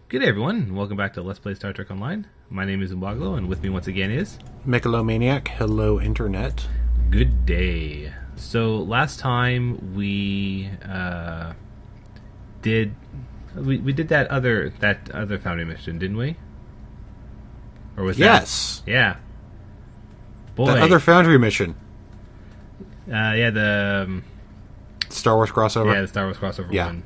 Good day, everyone, and welcome back to Let's Play Star Trek Online. My name is Umbaglo, and with me once again is... Megalomaniac, hello internet. Good day. So, last time we did that other Foundry mission, didn't we? Or was yes. that... Yeah. Boy. That other Foundry mission. The... Star Wars crossover? Yeah, the Star Wars crossover one. Yeah,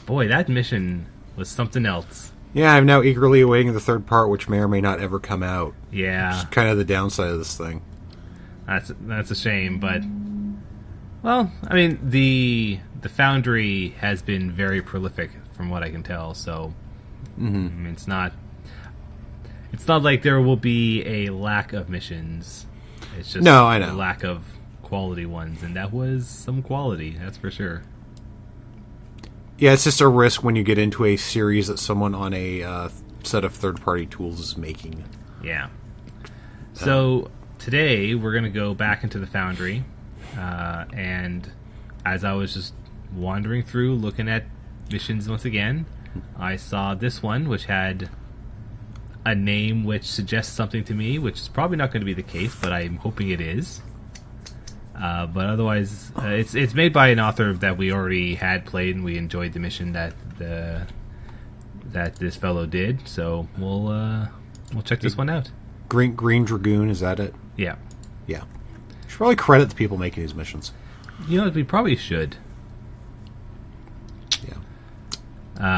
boy, that mission... was something else. Yeah, I'm now eagerly awaiting the third part, which may or may not ever come out. Yeah. Which is kind of the downside of this thing. That's a shame, but... Well, I mean, the Foundry has been very prolific, from what I can tell, so... Mm-hmm. I mean, it's not like there will be a lack of missions. It's just I know. a lack of quality ones, and that was some quality, that's for sure. Yeah, it's just a risk when you get into a series that someone on a set of third-party tools is making. Yeah. So, today, we're going to go back into the Foundry, and as I was just wandering through, looking at missions once again, I saw this one, which had a name which suggests something to me, which is probably not going to be the case, but I'm hoping it is. But otherwise, it's made by an author that we already had played, and we enjoyed the mission that this fellow did. So we'll check this one out. Green Dragoon, is that it? Yeah. Yeah. Should probably credit the people making these missions. You know, we probably should. Yeah.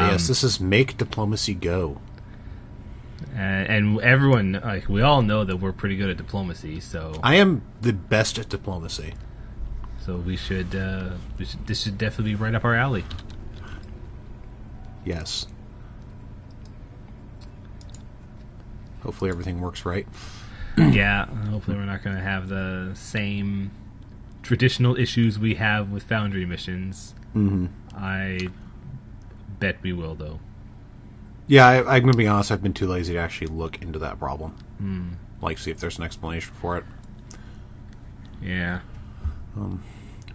Yes, this is Make Diplomacy Go. And everyone, we all know that we're pretty good at diplomacy. So I am the best at diplomacy. So we should. This should definitely be right up our alley. Yes. Hopefully everything works right. Yeah. Hopefully we're not going to have the same traditional issues we have with Foundry missions. Mm-hmm. I bet we will, though. Yeah, I'm going to be honest, I've been too lazy to actually look into that problem. Like, see if there's an explanation for it. Yeah.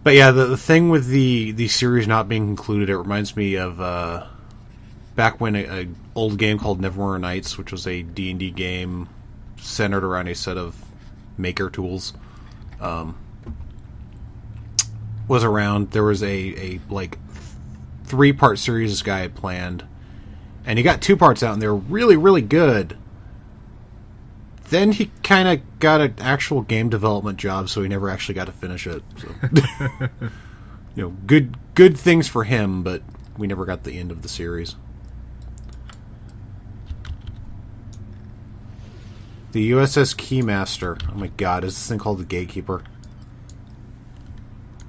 But yeah, the thing with the series not being concluded, it reminds me of back when a old game called Neverwinter Nights, which was a D&D game centered around a set of maker tools, was around. There was a 3-part series this guy had planned. And he got 2 parts out, and they were really, really good. Then he kind of got an actual game development job, so he never actually got to finish it. So. Good things for him, but we never got the end of the series. The USS Keymaster. Oh my god, is this thing called the Gatekeeper?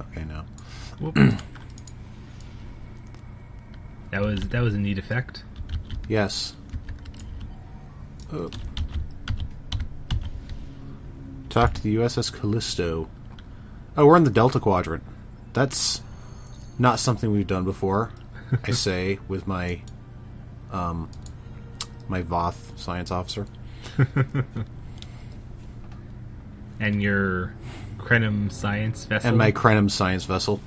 Okay, no. That was a neat effect. Yes. Talk to the USS Callisto. Oh, we're in the Delta Quadrant. That's not something we've done before, I say, with my my Voth science officer. And your Krenim science vessel? And my Krenim science vessel.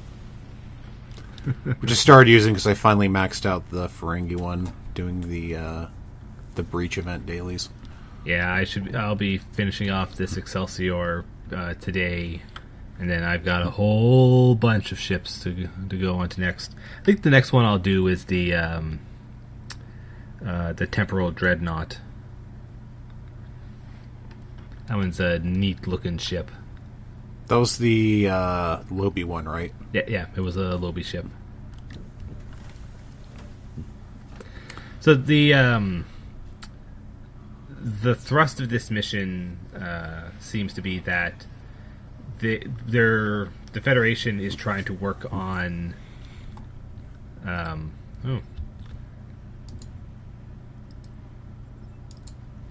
Which I started using because I finally maxed out the Ferengi one, doing the Breach event dailies. Yeah, I'll be finishing off this Excelsior today, and then I've got a whole bunch of ships to go on to next. I think the next one I'll do is the Temporal Dreadnought. That one's a neat looking ship. That was the Lobi one, right? Yeah, it was a Lobi ship. So the thrust of this mission seems to be that the Federation is trying to work on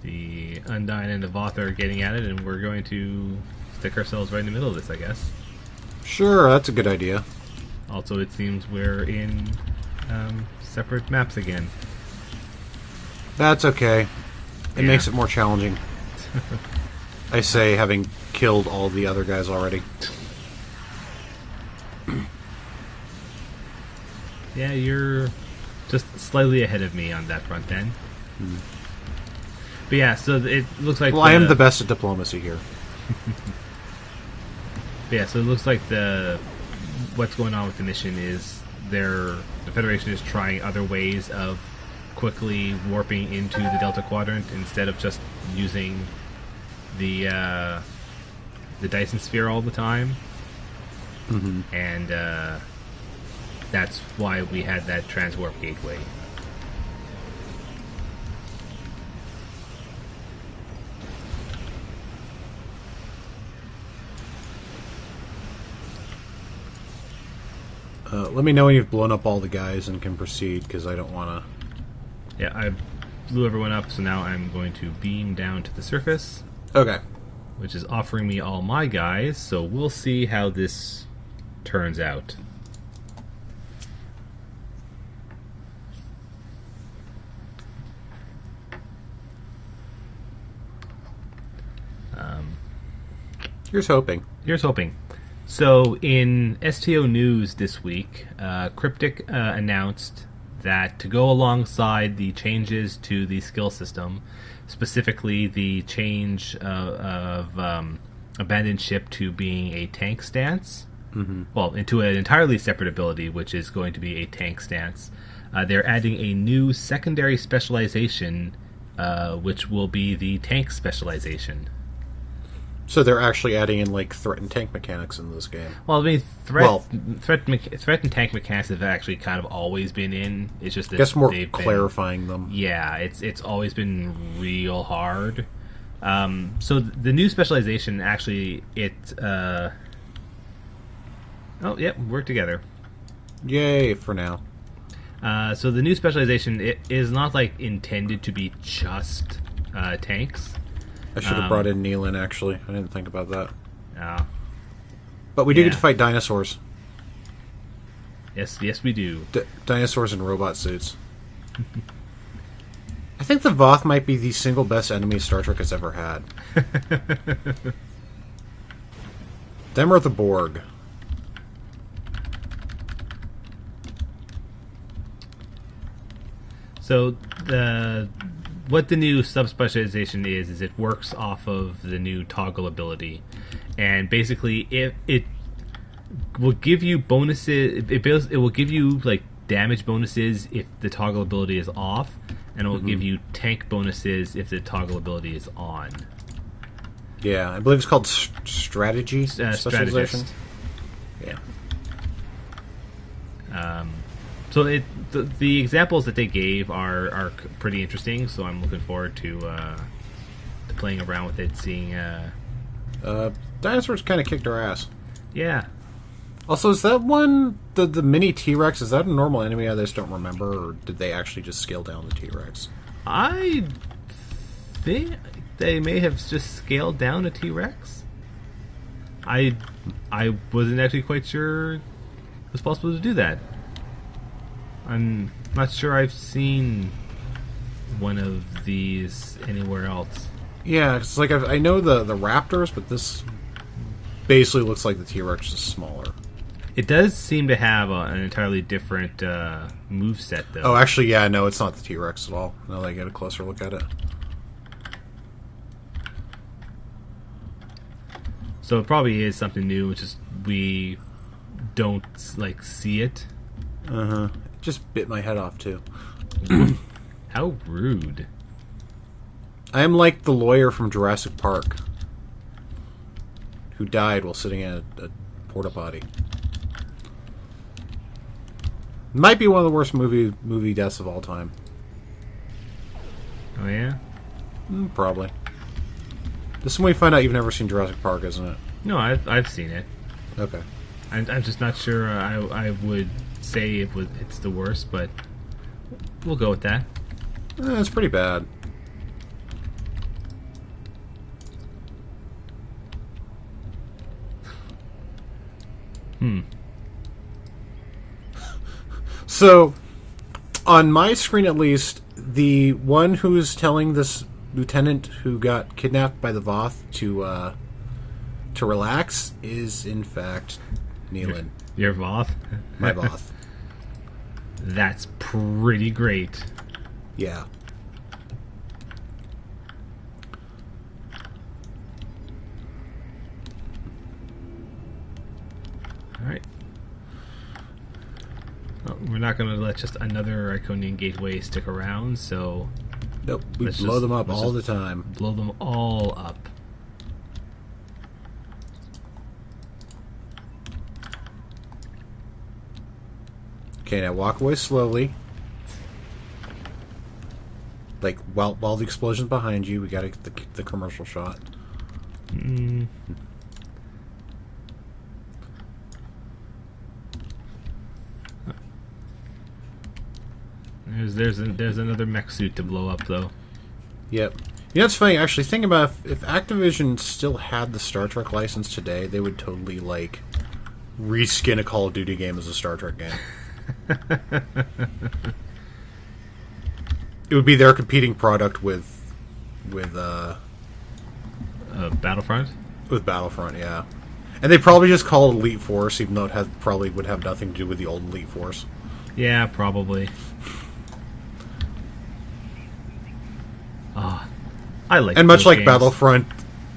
the Undyne and the Voth are getting at it, and we're going to stick ourselves right in the middle of this, I guess. Sure, that's a good idea. Also, it seems we're in separate maps again. That's okay. It Yeah. makes it more challenging. I say, having killed all the other guys already. Yeah, you're just slightly ahead of me on that front then. But yeah, so it looks like... Well, I am the best at diplomacy here. Yeah, so it looks like what's going on with the mission is the Federation is trying other ways of quickly warping into the Delta Quadrant instead of just using the Dyson Sphere all the time. Mm-hmm. And that's why we had that transwarp gateway. Let me know when you've blown up all the guys and can proceed, because I don't want to... Yeah, I blew everyone up, so now I'm going to beam down to the surface. Okay. Which is offering me all my guys, so we'll see how this turns out. Here's hoping. Here's hoping. So, in STO News this week, Cryptic announced that to go alongside the changes to the skill system, specifically the change of Abandoned Ship to being a tank stance, well, into an entirely separate ability, which is going to be a tank stance, they're adding a new secondary specialization, which will be the tank specialization. So they're actually adding in, like, threat and tank mechanics in this game. Well, I mean, threat and tank mechanics have actually kind of always been in. It's just that I guess more clarifying them. Yeah, it's always been real hard. So the new specialization actually oh yep, work together. Yay for now. So the new specialization, it is not like intended to be just tanks. I should have brought in Nealon, actually. I didn't think about that. But we do get to fight dinosaurs. Yes, we do. Dinosaurs in robot suits. I think the Voth might be the single best enemy Star Trek has ever had. Them or the Borg. So what the new subspecialization is it works off of the new toggle ability, and basically it will give you bonuses. It will give you like damage bonuses if the toggle ability is off, and it will give you tank bonuses if the toggle ability is on. Yeah, I believe it's called strategy specialization. Strategist. Yeah. So the examples that they gave are pretty interesting. So I'm looking forward to playing around with it, seeing. Dinosaurs kind of kicked our ass. Yeah. Also, is that one the mini T-Rex? Is that a normal enemy I just don't remember, or did they actually just scale down the T-Rex? I think they may have just scaled down a T-Rex. I wasn't actually quite sure it was possible to do that. I'm not sure I've seen one of these anywhere else. Yeah, it's like I know the Raptors, but this basically looks like the T-Rex is smaller. It does seem to have an entirely different moveset, though. Oh, actually, yeah, no, it's not the T-Rex at all. Now that I get a closer look at it. So it probably is something new, which is we don't like see it. Just bit my head off too. How rude. I am like the lawyer from Jurassic Park who died while sitting in a porta potty. Might be one of the worst movie deaths of all time. Oh yeah? Probably. This is when we find out you've never seen Jurassic Park, isn't it? No, I've seen it. Okay. I'm just not sure I would say it's the worst, but we'll go with that. It's pretty bad. So, on my screen at least, the one who's telling this lieutenant who got kidnapped by the Voth to relax is, in fact, Nealon. Your Voth? My Voth. That's pretty great. Yeah. Alright. Well, we're not going to let just another Iconian Gateway stick around, so... Nope, we blow them up all the time. Blow them all up. Okay, now walk away slowly. Like, while the explosion's behind you, we gotta get the commercial shot. Mm. There's another mech suit to blow up, though. Yep. You know, it's funny, actually, think about if Activision still had the Star Trek license today, they would totally, like, reskin a Call of Duty game as a Star Trek game. It would be their competing product with Battlefront? With Battlefront, yeah. And they probably just call it Elite Force, even though it probably would have nothing to do with the old Elite Force. Yeah, probably. I like. And much like games. Battlefront,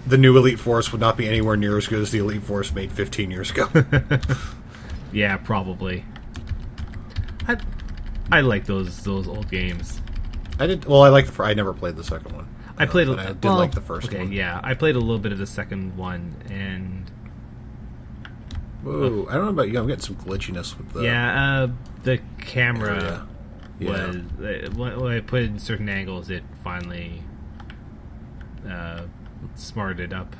the new Elite Force would not be anywhere near as good as the Elite Force made 15 years ago. Yeah, probably. I like those old games. I did. Well, I like I never played the second one. I played. But I did like the first one. Yeah, I played a little bit of the second one, and whoa, I don't know about you. I'm getting some glitchiness with the the camera area. was when I put it in certain angles, it finally smarted up.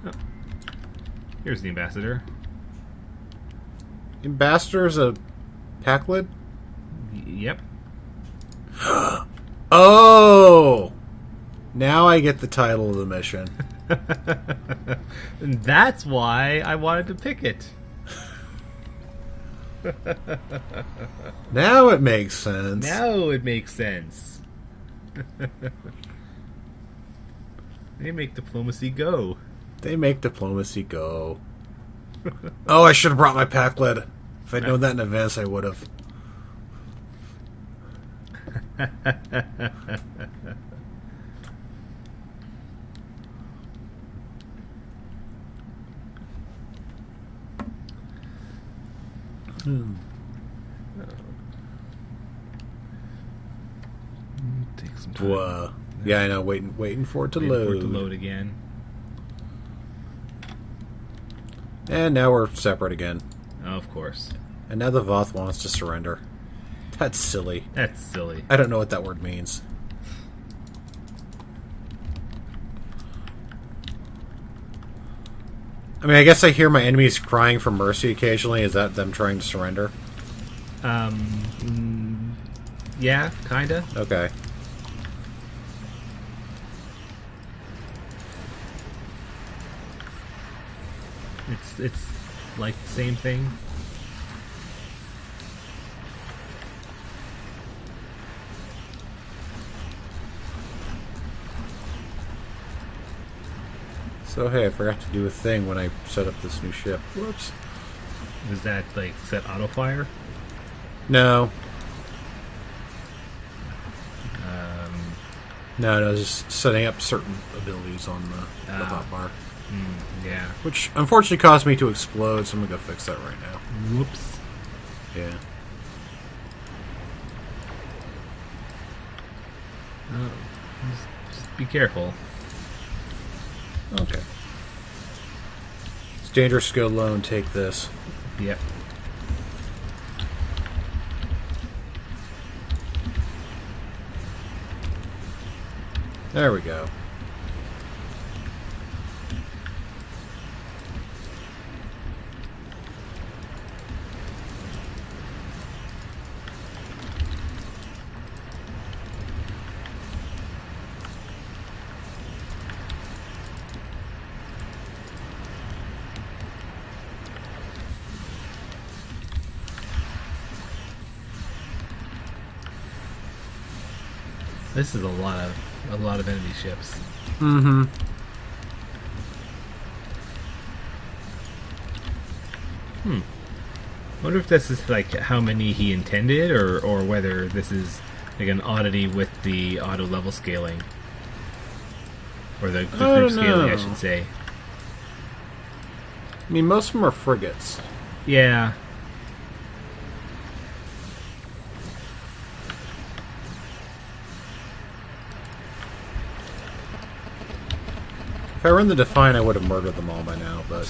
Oh. Here's the ambassador. Ambassador's a pack lid? Yep. Oh! Now I get the title of the mission. And that's why I wanted to pick it. Now it makes sense. Now it makes sense. They make diplomacy go. They make diplomacy go. Oh, I should have brought my pack lid. If I'd known that in advance, I would have. Take some time. Yeah, I know. Waiting for it to Waiting load. for it to load again. And now we're separate again. Oh, of course. And now the Voth wants to surrender. That's silly. That's silly. I don't know what that word means. I mean, I guess I hear my enemies crying for mercy occasionally. Is that them trying to surrender? Yeah, kinda. Okay. It's like the same thing. So, hey, I forgot to do a thing when I set up this new ship. Whoops. Was that like set auto fire? No. No, it's just setting up certain abilities on the hotbar. Yeah. Which unfortunately caused me to explode, so I'm gonna go fix that right now. Whoops. Yeah. Oh, just be careful. Okay. It's dangerous to go alone. Take this. Yep. There we go. This is a lot of enemy ships. Mm-hmm. I wonder if this is like how many he intended, or whether this is like an oddity with the auto level scaling, or the group scaling, I should say. I mean, most of them are frigates. Yeah. If I were in the Defiant, I would have murdered them all by now, but...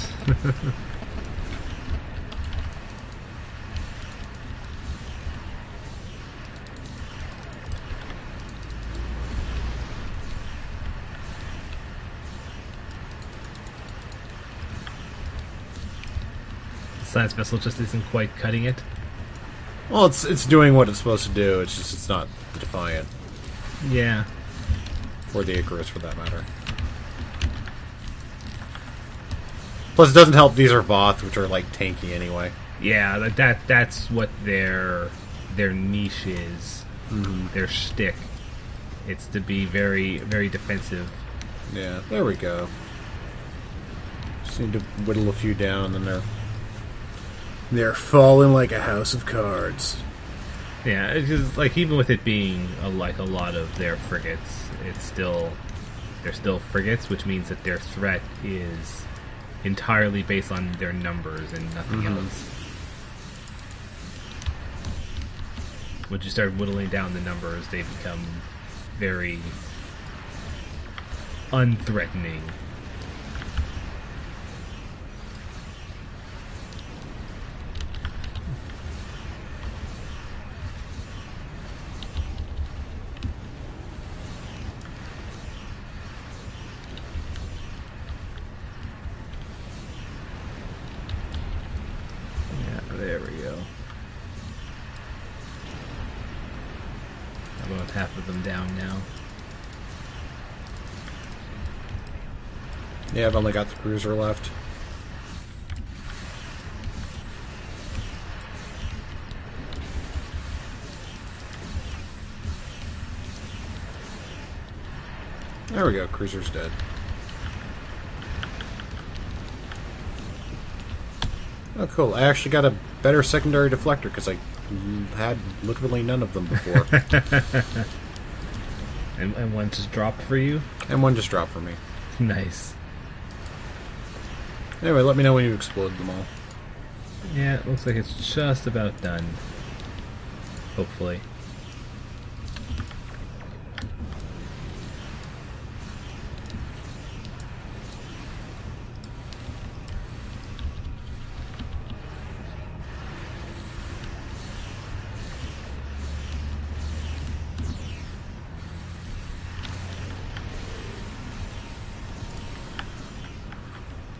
The science vessel just isn't quite cutting it. Well, it's doing what it's supposed to do, it's just it's not the Defiant. Yeah. Or the Icarus, for that matter. Plus, it doesn't help these are Voth, which are, like, tanky anyway. Yeah, that's what their niche is. Mm-hmm. Their shtick. It's to be very, very defensive. Yeah, there we go. Just need to whittle a few down, and then they're falling like a house of cards. Yeah, it's just, like, even with it being like a lot of their frigates, they're still frigates, which means that their threat is entirely based on their numbers and nothing else. Once you start whittling down the numbers, they become very unthreatening. There we go. About half of them down now. Yeah, I've only got the cruiser left. There we go, cruiser's dead. Oh, cool. I actually got a better secondary deflector, because I had literally none of them before. And one just dropped for you? And one just dropped for me. Nice. Anyway, let me know when you explode them all. Yeah, it looks like it's just about done. Hopefully.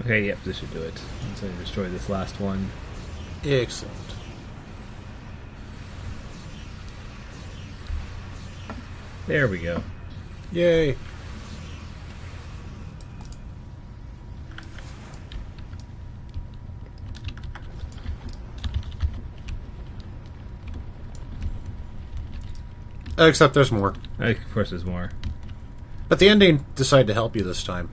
Okay, yep, this should do it. Once I destroy this last one. Excellent. There we go. Yay! Except there's more. Of course there's more. But the Undine decided to help you this time.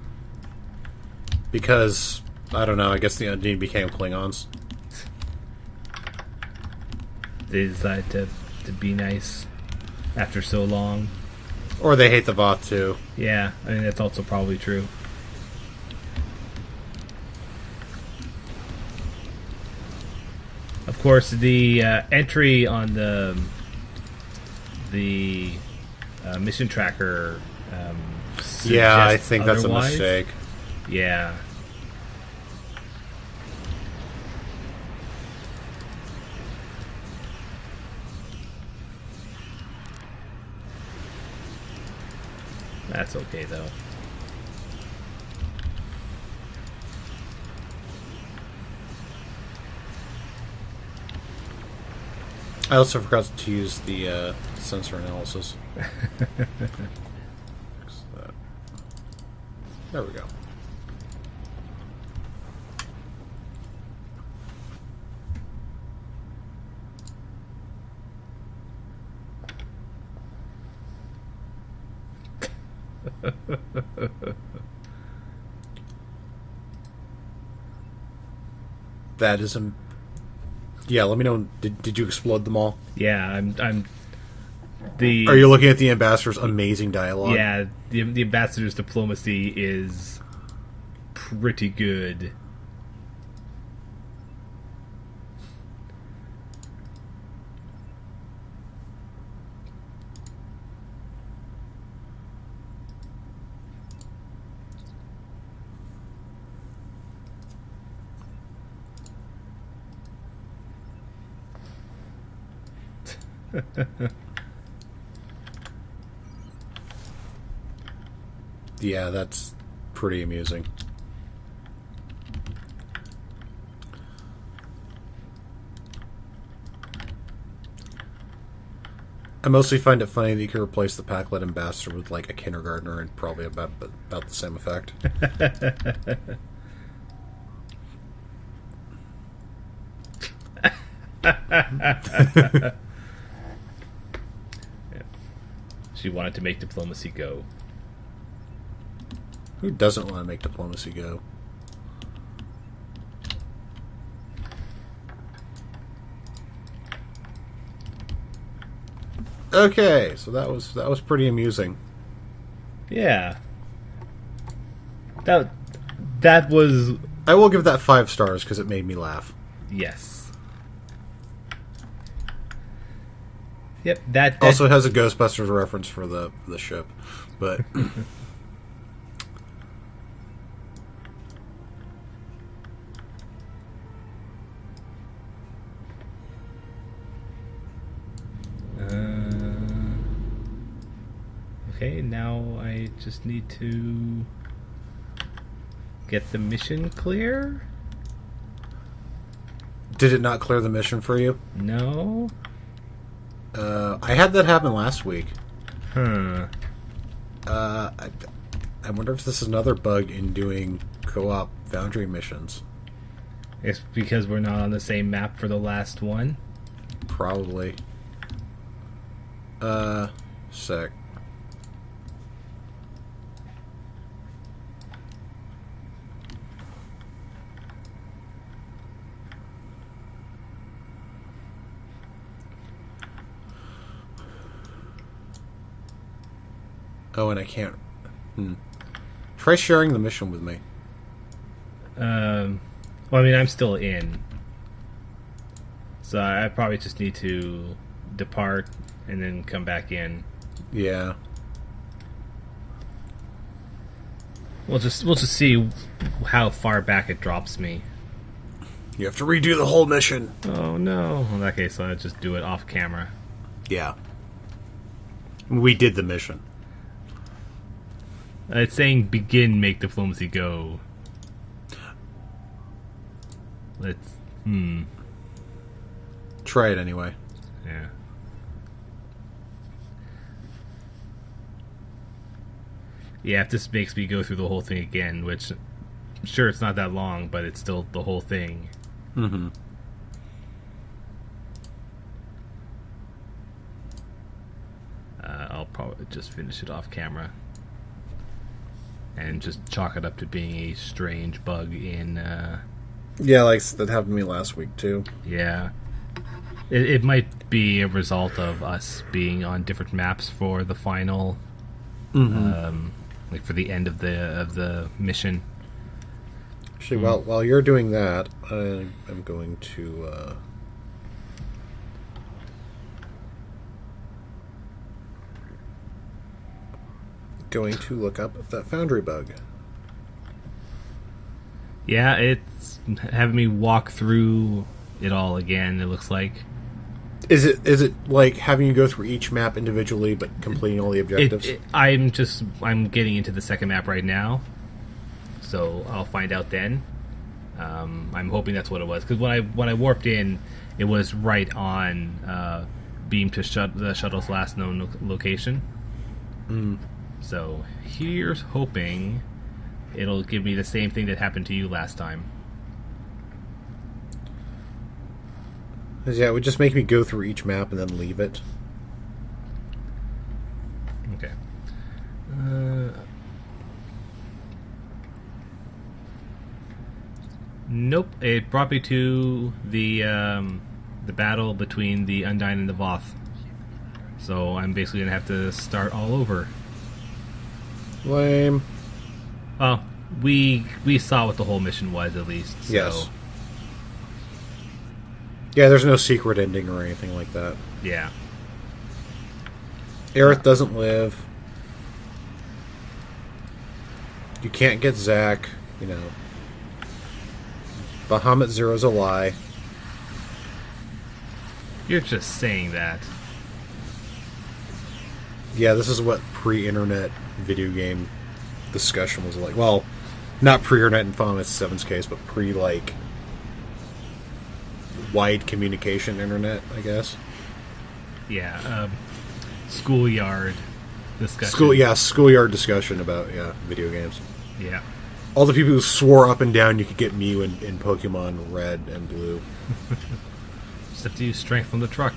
Because, I don't know, I guess the Undine became Klingons. They decide to be nice after so long. Or they hate the Voth too. Yeah, I mean that's also probably true. Of course, the entry on the mission tracker. Yeah, I think that's otherwise. a mistake. Yeah. That's okay, though. I also forgot to use the sensor analysis. There we go. That is Yeah, let me know. Did you explode them all? Yeah, I'm Are you looking at the ambassador's amazing dialogue? Yeah, the ambassador's diplomacy is pretty good. Yeah, that's pretty amusing. I mostly find it funny that you can replace the Packlet ambassador with like a kindergartner and probably about the same effect. She wanted to make diplomacy go. Who doesn't want to make diplomacy go? Okay, so that was pretty amusing. Yeah. That was... I will give that 5 stars because it made me laugh. Yes. Yep, that Also has a Ghostbusters reference for the ship, but okay, now I just need to get the mission clear. did it not clear the mission for you? No. I had that happen last week. Huh. I wonder if this is another bug in doing co-op Foundry missions. It's because we're not on the same map for the last one. Probably. Sec. Oh, and I can't. Try sharing the mission with me. Well, I mean, I'm still in. So I probably just need to depart and then come back in. Yeah. We'll just see how far back it drops me. You have to redo the whole mission. Oh no. In that case, I'll just do it off camera. Yeah. We did the mission. It's saying begin, make diplomacy go. Let's... Try it anyway. Yeah. Yeah, if this makes me go through the whole thing again, which... Sure, it's not that long, but it's still the whole thing. Mm-hmm. I'll probably just finish it off camera. And just chalk it up to being a strange bug in... Yeah, like that happened to me last week, too. Yeah. It might be a result of us being on different maps for the final... like for the end of the mission. Actually, while you're doing that, I'm going to... going to look up that Foundry bug. Yeah, it's having me walk through it all again, it looks like. Is it like having you go through each map individually but completing all the objectives? I'm getting into the second map right now, so I'll find out then. I'm hoping that's what it was, because when I warped in, it was right on beam to the shuttle's last known location. So here's hoping it'll give me the same thing that happened to you last time. Yeah, it would just make me go through each map and then leave it. Okay. Nope. It brought me to the the battle between the Undyne and the Voth. So I'm basically gonna have to start all over. Lame. Well, we saw what the whole mission was, at least. So. Yes. Yeah, there's no secret ending or anything like that. Yeah. Aerith doesn't live. You can't get Zack. You know. Bahamut Zero's a lie. You're just saying that. Yeah, this is what pre-internet video game discussion was like. Well, not pre-internet in Final Fantasy VII's case, but pre-like wide communication internet, I guess. Yeah, schoolyard discussion. Schoolyard discussion about video games. Yeah. All the people who swore up and down you could get Mew in Pokemon Red and Blue. Just have to use strength from the truck.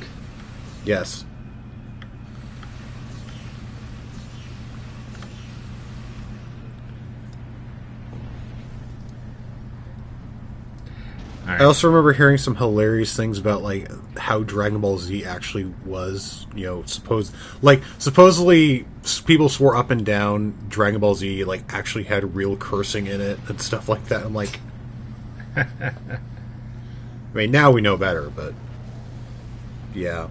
Yes. Right. I also remember hearing some hilarious things about like how Dragon Ball Z actually was. You know, supposedly people swore up and down Dragon Ball Z like actually had real cursing in it and stuff like that. I'm like, I mean, now we know better, but yeah.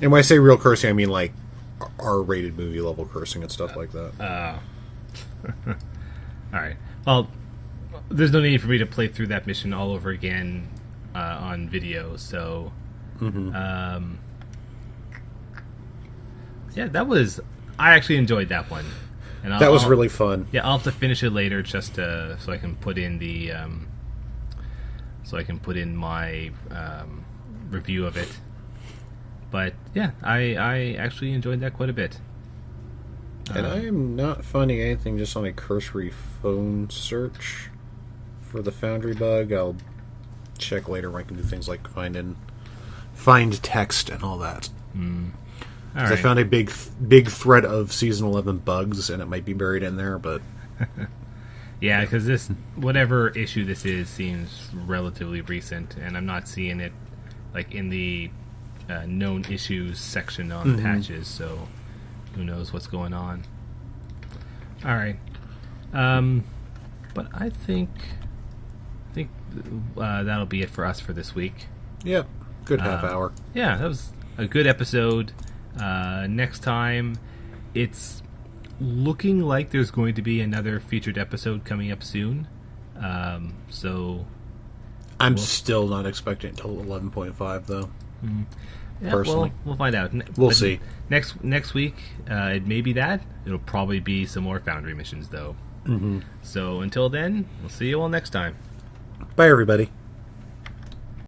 And when I say real cursing, I mean like R-rated movie level cursing and stuff like that. All right. Well, there's no need for me to play through that mission all over again on video, so yeah, I actually enjoyed that one, and that was really fun. Yeah, I'll have to finish it later just so I can put in the my review of it. But yeah, I actually enjoyed that quite a bit. And I am not finding anything just on a cursory phone search for the Foundry bug. I'll check later when I can do things like find text and all that. All right. I found a big thread of Season 11 bugs, and it might be buried in there, but... Yeah, because this, whatever issue this is, seems relatively recent, and I'm not seeing it like in the known issues section on patches, so who knows what's going on. All right. But I think that'll be it for us for this week. Yeah, good half hour. Yeah, that was a good episode. Next time, it's looking like there's going to be another featured episode coming up soon. So I'm still not expecting it until 11.5, though. Yeah, personally, we'll find out. We'll see. Next week, it may be that. It'll probably be some more Foundry missions, though. So until then, we'll see you all next time. Bye, everybody.